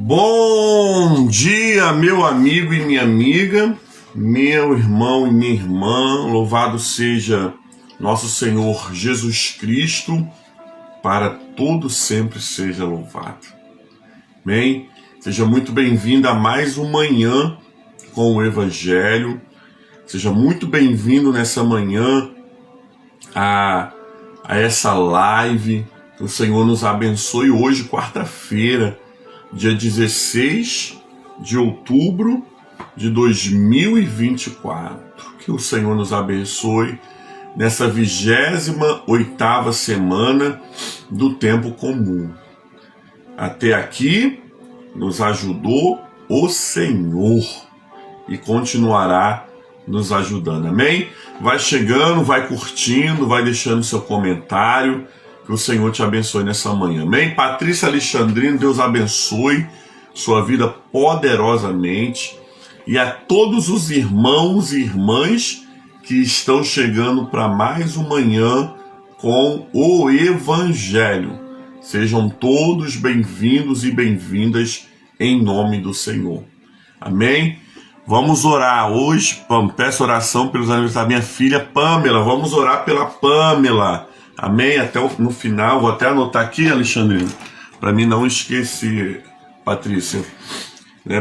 Bom dia, meu amigo e minha amiga, meu irmão e minha irmã, louvado seja nosso Senhor Jesus Cristo, para todo sempre seja louvado. Amém? Seja muito bem-vindo a mais uma manhã com o Evangelho, seja muito bem-vindo nessa manhã a essa live, que o Senhor nos abençoe hoje, quarta-feira, dia 16 de outubro de 2024. Que o Senhor nos abençoe nessa 28ª semana do tempo comum. Até aqui nos ajudou o Senhor e continuará nos ajudando. Amém? Vai chegando, vai curtindo, vai deixando seu comentário. Que o Senhor te abençoe nessa manhã. Amém? Patrícia Alexandrino, Deus abençoe sua vida poderosamente. E a todos os irmãos e irmãs que estão chegando para mais uma manhã com o Evangelho. Sejam todos bem-vindos e bem-vindas em nome do Senhor. Amém? Vamos orar hoje. Peço oração pelos aniversários da minha filha Pamela. Vamos orar pela Pamela. Amém? Até no final, vou até anotar aqui, Alexandrino, para mim não esquecer, Patrícia,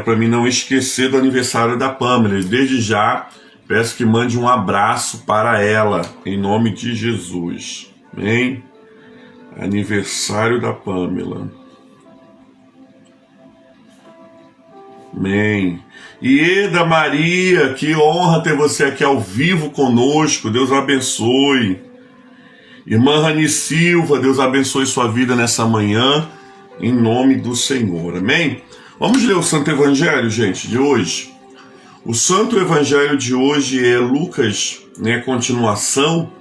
para mim não esquecer do aniversário da Pamela. E desde já, peço que mande um abraço para ela, em nome de Jesus. Amém? Aniversário da Pamela. Amém. Ieda Maria, que honra ter você aqui ao vivo conosco. Deus abençoe. Irmã Rani Silva, Deus abençoe sua vida nessa manhã, em nome do Senhor. Amém? Vamos ler o Santo Evangelho, gente, de hoje. O Santo Evangelho de hoje é Lucas, continuação.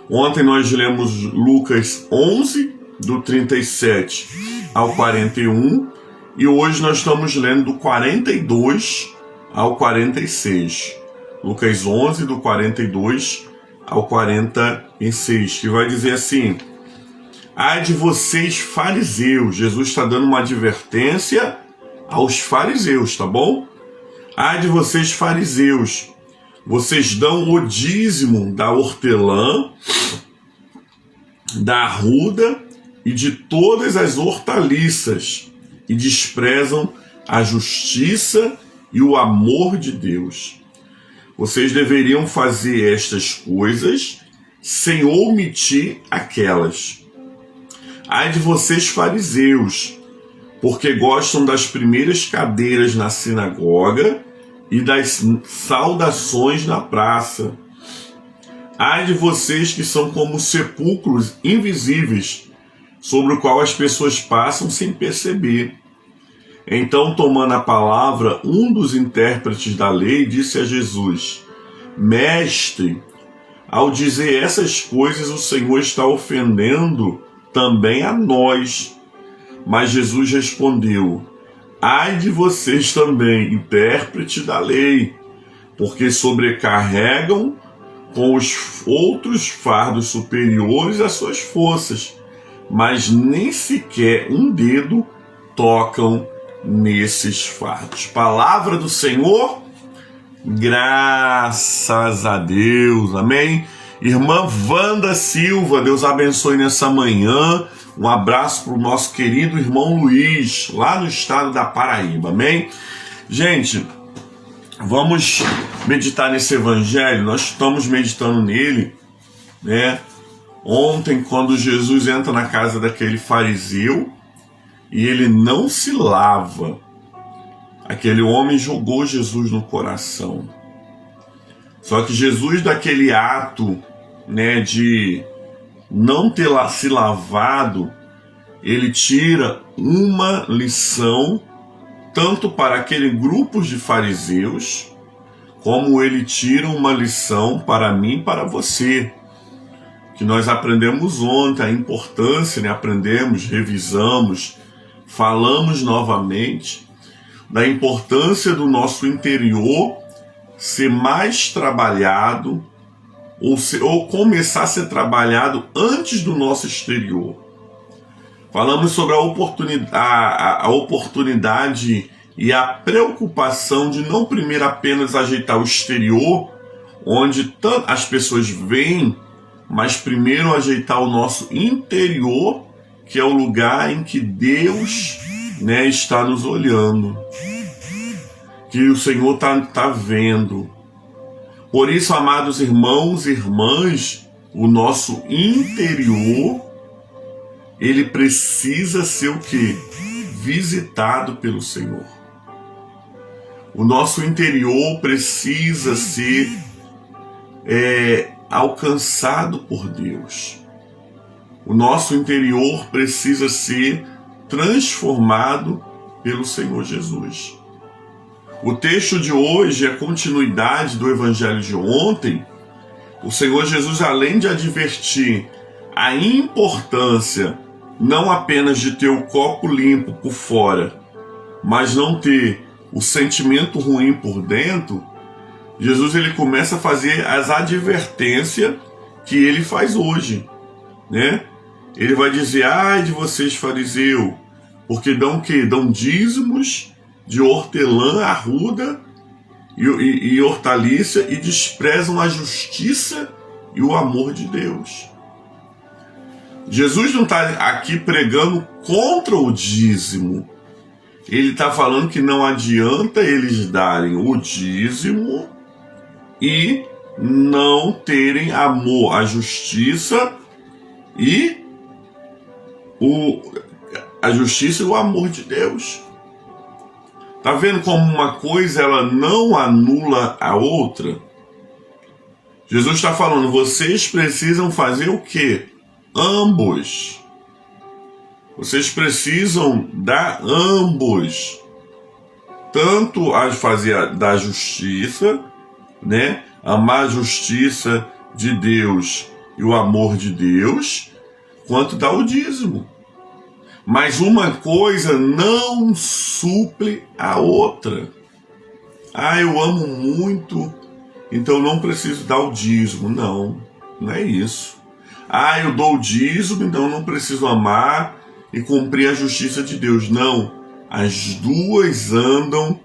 Ontem nós lemos Lucas 11, do 37 ao 41, e hoje nós estamos lendo do 42 ao 46. Lucas 11, do 42 ao 46, que vai dizer assim: ai de vocês fariseus. Jesus está dando uma advertência aos fariseus, tá bom? Ai de vocês fariseus, vocês dão o dízimo da hortelã, da arruda e de todas as hortaliças, e desprezam a justiça e o amor de Deus. Vocês deveriam fazer estas coisas sem omitir aquelas. Ai de vocês fariseus, porque gostam das primeiras cadeiras na sinagoga e das saudações na praça. Ai de vocês que são como sepulcros invisíveis, sobre o qual as pessoas passam sem perceber. Então, tomando a palavra, um dos intérpretes da lei disse a Jesus: Mestre, ao dizer essas coisas, o Senhor está ofendendo também a nós. Mas Jesus respondeu: ai de vocês também, intérprete da lei, porque sobrecarregam com os outros fardos superiores às suas forças, mas nem sequer um dedo tocam nesses fardos. Palavra do Senhor, graças a Deus, amém? Irmã Wanda Silva, Deus abençoe nessa manhã. Um abraço para o nosso querido irmão Luiz, lá no estado da Paraíba, amém? Gente, vamos meditar nesse evangelho. Nós estamos meditando nele, Ontem, quando Jesus entra na casa daquele fariseu, e ele não se lava, aquele homem jogou Jesus no coração. Só que Jesus, daquele ato, de não ter se lavado, ele tira uma lição, tanto para aquele grupo de fariseus, como ele tira uma lição para mim e para você, que nós aprendemos ontem, a importância, aprendemos, revisamos, falamos novamente da importância do nosso interior ser mais trabalhado, ou começar a ser trabalhado antes do nosso exterior. Falamos sobre a oportunidade e a preocupação de não primeiro apenas ajeitar o exterior, onde as pessoas veem, mas primeiro ajeitar o nosso interior, que é o lugar em que Deus, né, está nos olhando, que o Senhor está vendo. Por isso, amados irmãos e irmãs, o nosso interior, ele precisa ser o quê? Visitado pelo Senhor. O nosso interior precisa ser alcançado por Deus. O nosso interior precisa ser transformado pelo Senhor Jesus. O texto de hoje é a continuidade do evangelho de ontem. O Senhor Jesus, além de advertir a importância não apenas de ter o copo limpo por fora, mas não ter o sentimento ruim por dentro, Jesus ele começa a fazer as advertências que ele faz hoje, né? Ele vai dizer: ai de vocês, fariseu, porque dão o quê? Dão dízimos de hortelã, arruda e hortaliça e desprezam a justiça e o amor de Deus. Jesus não está aqui pregando contra o dízimo. Ele está falando que não adianta eles darem o dízimo e não terem amor à justiça e a justiça e o amor de Deus. Tá vendo como uma coisa ela não anula a outra? Jesus está falando, vocês precisam fazer o quê? Ambos. Vocês precisam dar ambos. Tanto a fazer da justiça, né? Amar a justiça de Deus e o amor de Deus, quanto dar o dízimo. Mas uma coisa não suple a outra. Eu amo muito, então não preciso dar o dízimo. Não é isso. Eu dou o dízimo, então não preciso amar e cumprir a justiça de Deus. Não, as duas andam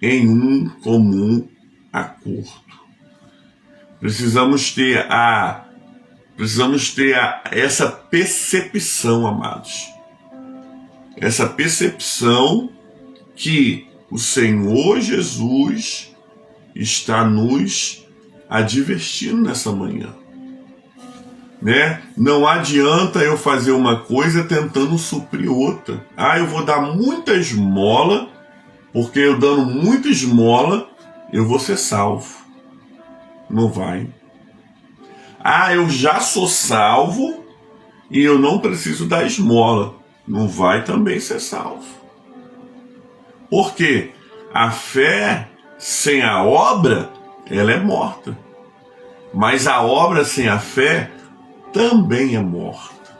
em um comum acordo. Precisamos ter essa percepção, amados. Essa percepção que o Senhor Jesus está nos advertindo nessa manhã. Né? Não adianta eu fazer uma coisa tentando suprir outra. Eu vou dar muita esmola, porque eu dando muita esmola, eu vou ser salvo. Não vai. Eu já sou salvo e eu não preciso dar esmola. Não vai também ser salvo. Por quê? A fé sem a obra, ela é morta. Mas a obra sem a fé também é morta.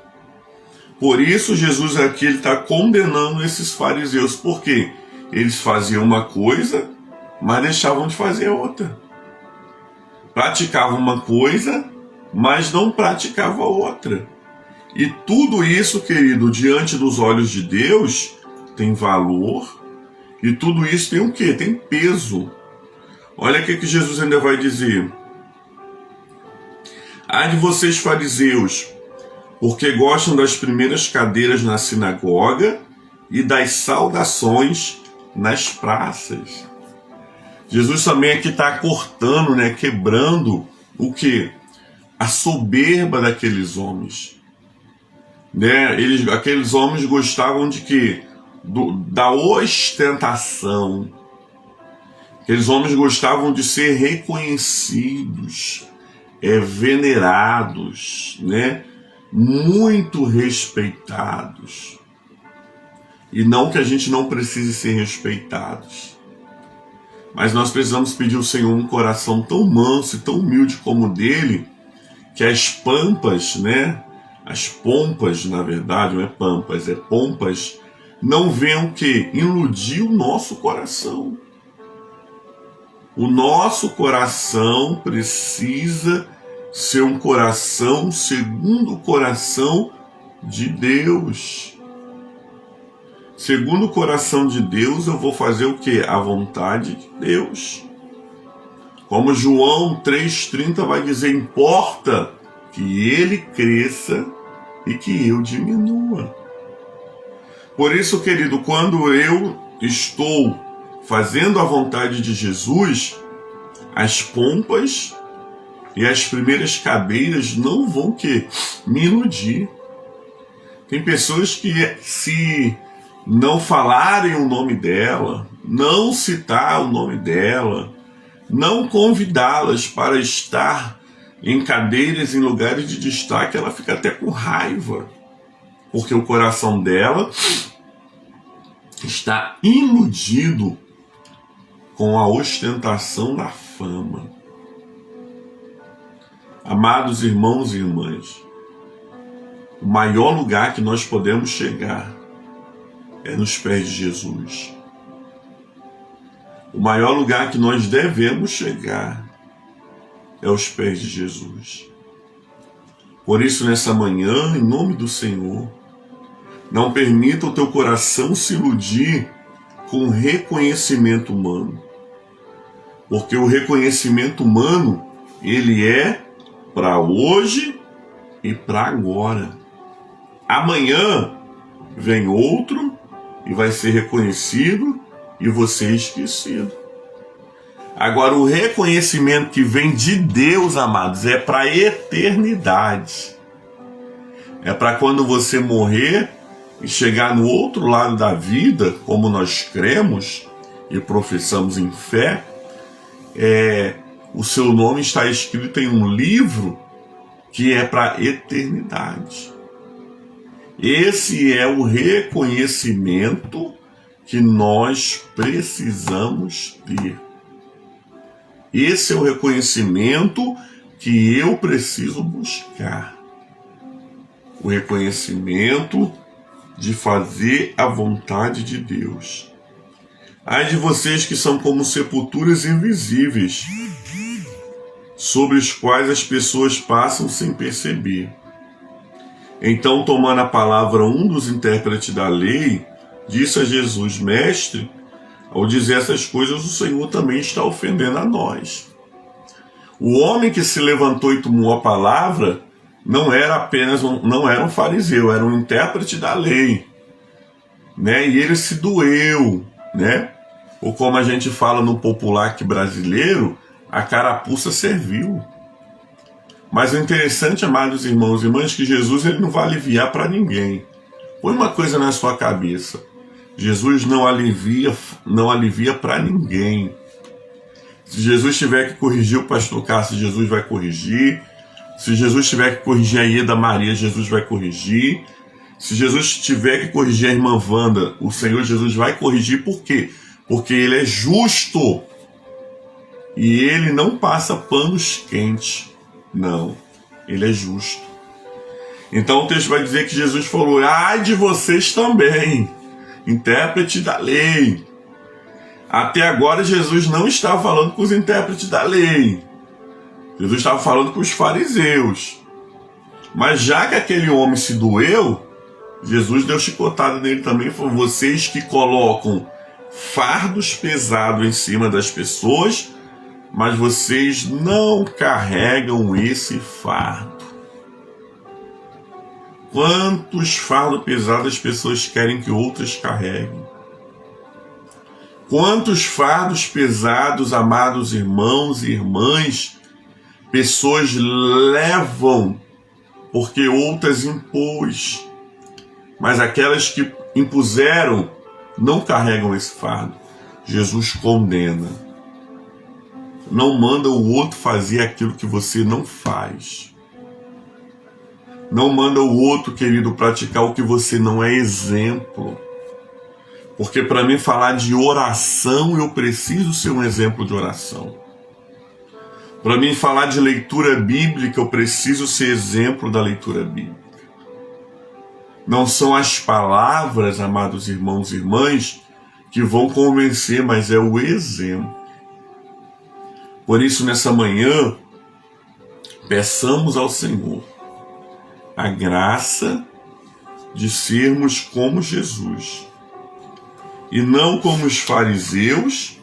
Por isso Jesus aqui está condenando esses fariseus. Por quê? Eles faziam uma coisa, mas deixavam de fazer outra. Praticavam uma coisa, mas não praticavam outra. E tudo isso, querido, diante dos olhos de Deus, tem valor. E tudo isso tem o quê? Tem peso. Olha o que Jesus ainda vai dizer. Ai de vocês, fariseus, porque gostam das primeiras cadeiras na sinagoga e das saudações nas praças. Jesus também aqui está cortando, né, quebrando o quê? A soberba daqueles homens. Né? Aqueles homens gostavam de quê? Da ostentação. Aqueles homens gostavam de ser reconhecidos, venerados, né? Muito respeitados. E não que a gente não precise ser respeitados, mas nós precisamos pedir ao Senhor um coração tão manso e tão humilde como o dele, que as pampas, né? As pompas, na verdade, não é pampas, é pompas, não venham o quê? Iludir o nosso coração. O nosso coração precisa ser um coração segundo o coração de Deus. segundo o coração de Deus, eu vou fazer o quê? A vontade de Deus. Como João 3,30 vai dizer, importa que ele cresça e que eu diminua. Por isso, querido, quando eu estou fazendo a vontade de Jesus, as pompas e as primeiras cadeiras não vão me iludir. Tem pessoas que, se não falarem o nome dela, não citar o nome dela, não convidá-las para estar em cadeiras, em lugares de destaque, ela fica até com raiva, porque o coração dela está iludido com a ostentação da fama. Amados irmãos e irmãs, o maior lugar que nós podemos chegar é nos pés de Jesus. O maior lugar que nós devemos chegar é aos pés de Jesus. Por isso, nessa manhã, em nome do Senhor, não permita o teu coração se iludir com reconhecimento humano. Porque o reconhecimento humano, ele é para hoje e para agora. Amanhã vem outro e vai ser reconhecido e você esquecido. Agora, o reconhecimento que vem de Deus, amados, é para a eternidade. É para quando você morrer e chegar no outro lado da vida, como nós cremos e professamos em fé, o seu nome está escrito em um livro que é para a eternidade. Esse é o reconhecimento que nós precisamos ter. Esse é o reconhecimento que eu preciso buscar. O reconhecimento de fazer a vontade de Deus. Ai de vocês que são como sepulturas invisíveis, sobre os quais as pessoas passam sem perceber. Então, tomando a palavra um dos intérpretes da lei, disse a Jesus, mestre, ao dizer essas coisas, o Senhor também está ofendendo a nós. O homem que se levantou e tomou a palavra não era um fariseu, era um intérprete da lei, né? E ele se doeu, né? Ou como a gente fala no popular aqui brasileiro, a carapuça serviu. Mas o interessante, amados irmãos e irmãs, que Jesus ele não vai aliviar para ninguém. Põe uma coisa na sua cabeça. Jesus não alivia para ninguém. Se Jesus tiver que corrigir o pastor Cássio, Jesus vai corrigir. Se Jesus tiver que corrigir a Ieda Maria, Jesus vai corrigir. Se Jesus tiver que corrigir a irmã Wanda, o Senhor Jesus vai corrigir. Por quê? Porque ele é justo. E ele não passa panos quentes. Não, ele é justo. Então o texto vai dizer que Jesus falou, ai de vocês também, intérprete da lei. Até agora Jesus não estava falando com os intérpretes da lei. Jesus estava falando com os fariseus. Mas já que aquele homem se doeu, Jesus deu chicotada nele também e falou, vocês que colocam fardos pesados em cima das pessoas, mas vocês não carregam esse fardo. Quantos fardos pesados as pessoas querem que outras carreguem? Quantos fardos pesados, amados irmãos e irmãs, pessoas levam porque outras impôs, mas aquelas que impuseram não carregam esse fardo. Jesus condena. Não manda o outro fazer aquilo que você não faz. Não manda o outro, querido, praticar o que você não é exemplo. Porque para mim falar de oração, eu preciso ser um exemplo de oração. Para mim falar de leitura bíblica, eu preciso ser exemplo da leitura bíblica. Não são as palavras, amados irmãos e irmãs, que vão convencer, mas é o exemplo. Por isso, nessa manhã, peçamos ao Senhor a graça de sermos como Jesus, e não como os fariseus,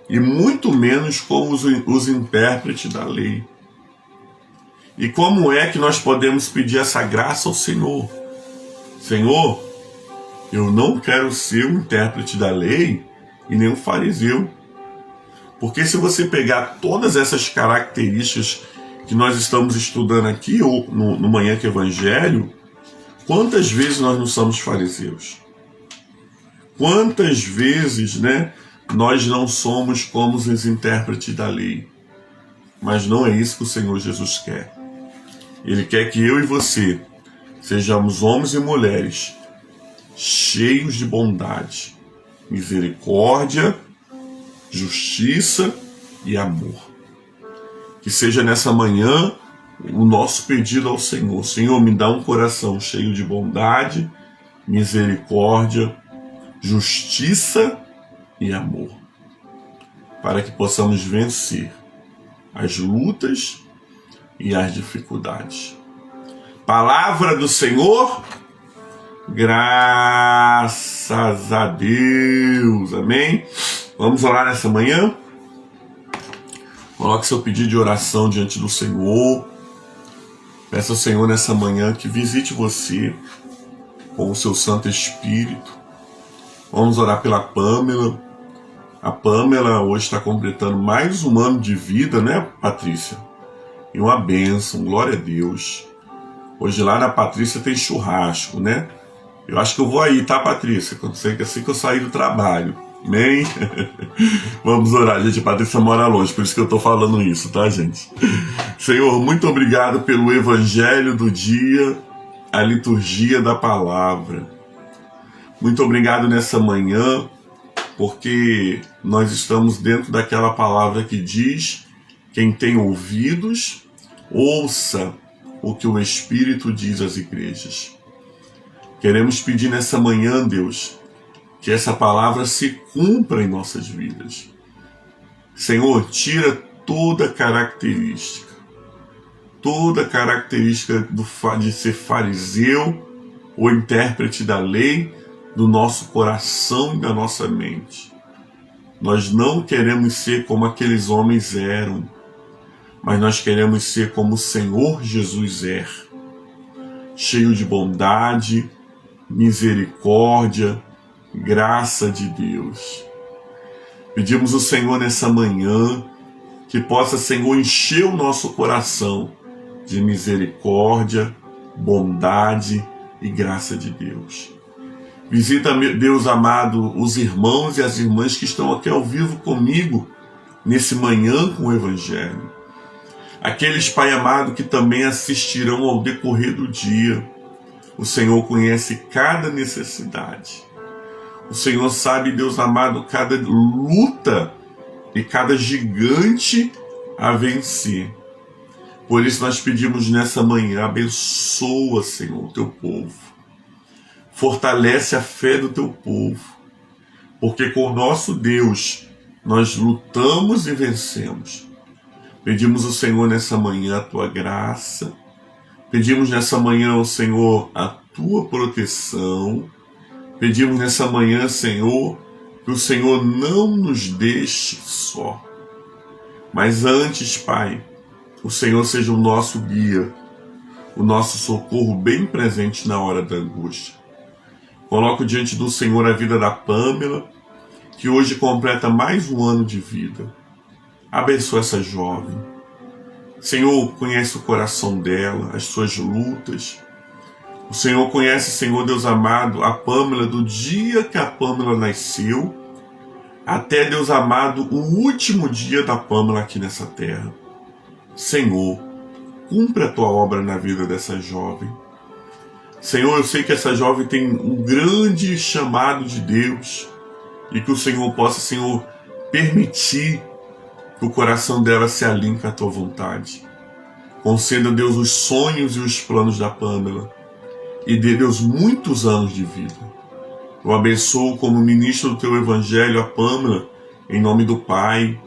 e muito menos como os intérpretes da lei. E como é que nós podemos pedir essa graça ao Senhor? Senhor, eu não quero ser um intérprete da lei e nem um fariseu. Porque se você pegar todas essas características que nós estamos estudando aqui, ou no Manhã que Evangelho, quantas vezes nós não somos fariseus? Quantas vezes, nós não somos como os intérpretes da lei? Mas não é isso que o Senhor Jesus quer. Ele quer que eu e você sejamos homens e mulheres cheios de bondade, misericórdia, justiça e amor. Que seja nessa manhã o nosso pedido ao Senhor. Senhor, me dá um coração cheio de bondade, misericórdia, justiça e amor, para que possamos vencer as lutas e as dificuldades. Palavra do Senhor, graças a Deus, amém? Vamos orar nessa manhã? Coloque seu pedido de oração diante do Senhor. Peça ao Senhor nessa manhã que visite você com o seu Santo Espírito. Vamos orar pela Pamela. A Pamela hoje está completando mais um ano de vida, né, Patrícia? E uma bênção, glória a Deus. Hoje lá na Patrícia tem churrasco, né? Eu acho que eu vou aí, tá, Patrícia? Assim que eu sair do trabalho. Amém? Vamos orar, gente. A Patrícia mora longe, por isso que eu tô falando isso, tá, gente? Senhor, muito obrigado pelo Evangelho do dia, a liturgia da palavra. Muito obrigado nessa manhã, porque nós estamos dentro daquela palavra que diz: quem tem ouvidos, ouça o que o Espírito diz às igrejas. Queremos pedir nessa manhã, Deus, que essa palavra se cumpra em nossas vidas. Senhor, tira toda característica de ser fariseu ou intérprete da lei do nosso coração e da nossa mente. Nós não queremos ser como aqueles homens eram, mas nós queremos ser como o Senhor Jesus é, cheio de bondade, misericórdia, graça de Deus. Pedimos ao Senhor nessa manhã que possa, Senhor, encher o nosso coração de misericórdia, bondade e graça de Deus. Visita, Deus amado, os irmãos e as irmãs que estão aqui ao vivo comigo nesse manhã com o Evangelho. Aqueles, Pai amado, que também assistirão ao decorrer do dia. O Senhor conhece cada necessidade. O Senhor sabe, Deus amado, cada luta e cada gigante a vencer. Por isso nós pedimos nessa manhã: abençoa, Senhor, o teu povo. Fortalece a fé do teu povo. Porque com o nosso Deus nós lutamos e vencemos. Pedimos ao Senhor nessa manhã a tua graça. Pedimos nessa manhã ao Senhor a tua proteção. Pedimos nessa manhã, Senhor, que o Senhor não nos deixe só. Mas antes, Pai, o Senhor seja o nosso guia, o nosso socorro bem presente na hora da angústia. Coloco diante do Senhor a vida da Pamela, que hoje completa mais um ano de vida. Abençoa essa jovem. Senhor, conhece o coração dela, as suas lutas. O Senhor conhece, Senhor Deus amado, a Pamela do dia que a Pamela nasceu até, Deus amado, o último dia da Pamela aqui nessa terra. Senhor, cumpre a tua obra na vida dessa jovem. Senhor, eu sei que essa jovem tem um grande chamado de Deus e que o Senhor possa, Senhor, permitir que o coração dela se alinhe com a tua vontade. Conceda, Deus, os sonhos e os planos da Pamela e dê, Deus, muitos anos de vida. Eu abençoo como ministro do teu Evangelho a Pamela, em nome do Pai,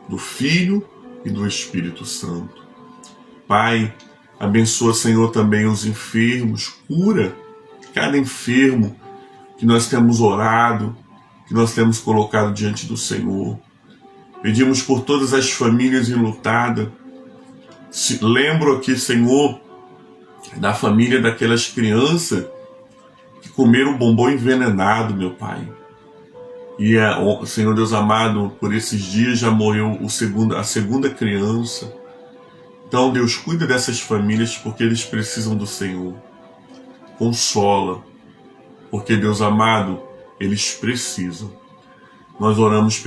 do Filho e do Espírito Santo. Pai, abençoa, Senhor, também os enfermos, cura cada enfermo que nós temos orado, que nós temos colocado diante do Senhor. Pedimos por todas as famílias enlutadas. Lembro aqui, Senhor, da família daquelas crianças que comeram bombom envenenado, meu Pai. E, Senhor Deus amado, por esses dias já morreu a segunda criança. Então, Deus, cuida dessas famílias porque eles precisam do Senhor. Consola, porque, Deus amado, eles precisam. Nós oramos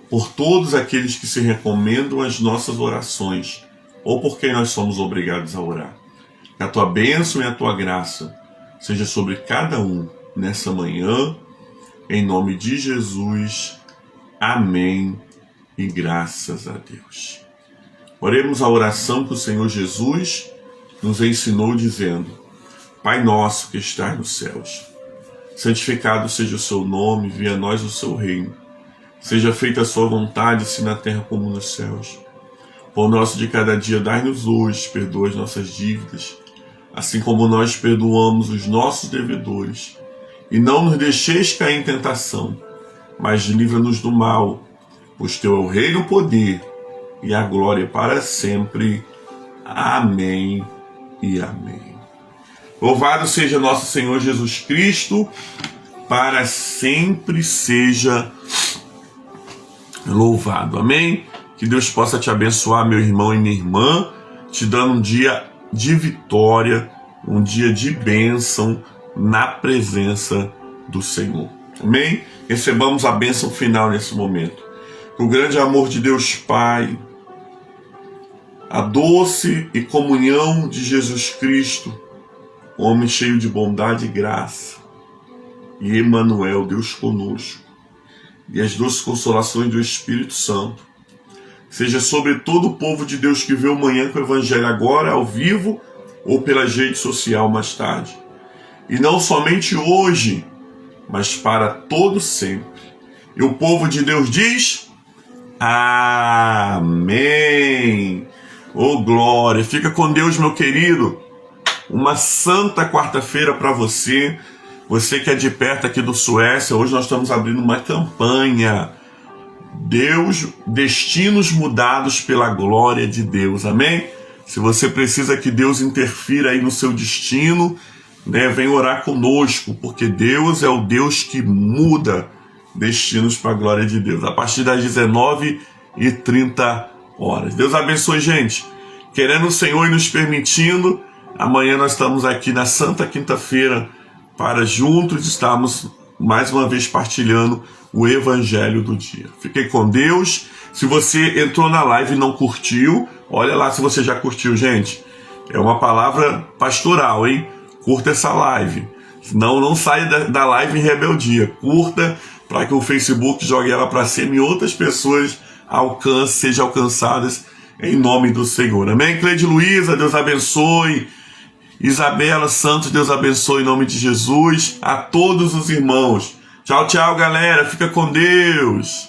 por todos aqueles que se recomendam às nossas orações, ou por quem nós somos obrigados a orar. Que a Tua bênção e a Tua graça seja sobre cada um nessa manhã, em nome de Jesus. Amém e graças a Deus. Oremos a oração que o Senhor Jesus nos ensinou dizendo: Pai nosso que estás nos céus, santificado seja o seu nome, venha a nós o seu reino. Seja feita a sua vontade, assim na terra como nos céus. Pão nosso de cada dia dai-nos hoje, perdoa as nossas dívidas, assim como nós perdoamos os nossos devedores. E não nos deixeis cair em tentação, mas livra-nos do mal, pois teu é o reino, o poder e a glória para sempre. Amém e amém. Louvado seja nosso Senhor Jesus Cristo, para sempre seja louvado. Amém? Que Deus possa te abençoar, meu irmão e minha irmã, te dando um dia de vitória, um dia de bênção na presença do Senhor. Amém? Recebamos a bênção final nesse momento. O grande amor de Deus Pai, a doce e comunhão de Jesus Cristo, homem cheio de bondade e graça, e Emmanuel, Deus conosco, e as doces consolações do Espírito Santo, seja sobre todo o povo de Deus que vê o Manhã com o Evangelho agora, ao vivo, ou pela rede social mais tarde. E não somente hoje, mas para todo sempre. E o povo de Deus diz: Amém. Oh, glória. Fica com Deus, meu querido. Uma santa quarta-feira para você. Você que é de perto aqui do Suécia, hoje nós estamos abrindo uma campanha. Destinos mudados pela glória de Deus. Amém? Se você precisa que Deus interfira aí no seu destino, vem orar conosco, porque Deus é o Deus que muda destinos para a glória de Deus. A partir das 19h30. Deus abençoe, gente. Querendo o Senhor e nos permitindo, amanhã nós estamos aqui na Santa Quinta-feira para juntos estarmos mais uma vez partilhando o Evangelho do dia. Fiquem com Deus. Se você entrou na live e não curtiu, olha lá se você já curtiu, gente. É uma palavra pastoral, hein? Curta essa live. Senão não saia da live em rebeldia. Curta para que o Facebook jogue ela para cima e outras pessoas sejam alcançadas em nome do Senhor. Amém? Cleide Luiza, Deus abençoe. Isabela Santos, Deus abençoe em nome de Jesus. A todos os irmãos. Tchau, tchau, galera. Fica com Deus.